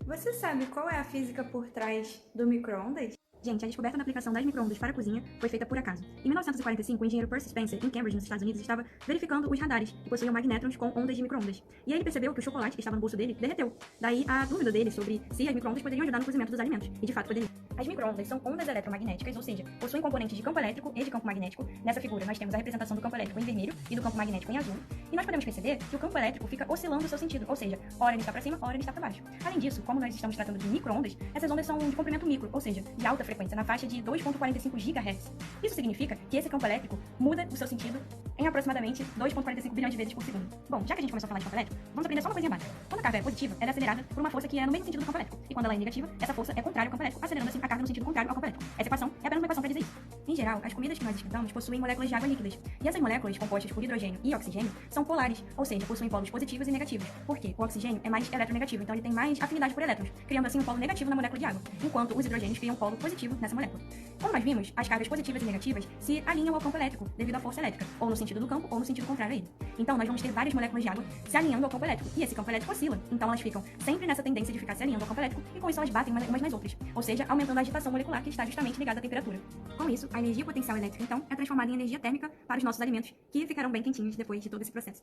Você sabe qual é a física por trás do micro-ondas? Gente, a descoberta da aplicação das micro-ondas para a cozinha foi feita por acaso. Em 1945, o engenheiro Percy Spencer, em Cambridge, nos Estados Unidos, estava verificando os radares que possuíam magnétrons com ondas de micro-ondas. E aí ele percebeu que o chocolate que estava no bolso dele derreteu. Daí a dúvida dele sobre se as micro-ondas poderiam ajudar no cozimento dos alimentos. E de fato poderiam. As micro-ondas são ondas eletromagnéticas, ou seja, possuem componentes de campo elétrico e de campo magnético. Nessa figura nós temos a representação do campo elétrico em vermelho e do campo magnético em azul. E nós podemos perceber que o campo elétrico fica oscilando o seu sentido, ou seja, ora ele está para cima, ora ele está para baixo. Além disso, como nós estamos tratando de micro-ondas, essas ondas são de comprimento micro, ou seja, de alta frequência, na faixa de 2,45 GHz. Isso significa que esse campo elétrico muda o seu sentido em aproximadamente 2,45 bilhões de vezes por segundo. Bom, já que a gente começou a falar de campo elétrico, vamos aprender só uma coisinha básica. Quando a carga é positiva, ela é acelerada por uma força que é no mesmo sentido do campo elétrico. E quando ela é negativa, essa força é contrária ao campo elétrico, acelerando assim a carga no sentido contrário ao campo elétrico. Essa equação é apenas uma equação para dizer isso. Em geral, as comidas que nós esquentamos possuem moléculas de água líquidas. E essas moléculas, compostas por hidrogênio e oxigênio, são polares, ou seja, possuem polos positivos e negativos. Por quê? O oxigênio é mais eletronegativo, então ele tem mais afinidade por elétrons, criando assim um polo negativo na molécula de água, enquanto os hidrogênios criam um polo positivo nessa molécula. Como nós vimos, as cargas positivas e negativas se alinham ao campo elétrico devido à força elétrica, ou no sentido do campo, ou no sentido contrário a ele. Então nós vamos ter várias moléculas de água se alinhando ao campo elétrico, e esse campo elétrico oscila, então elas ficam sempre nessa tendência de ficar se alinhando ao campo elétrico, e com isso elas batem umas nas outras, ou seja, aumentando a agitação molecular que está justamente ligada à temperatura. Com isso, a energia potencial elétrica, então, é transformada em energia térmica para os nossos alimentos, que ficarão bem quentinhos depois de todo esse processo.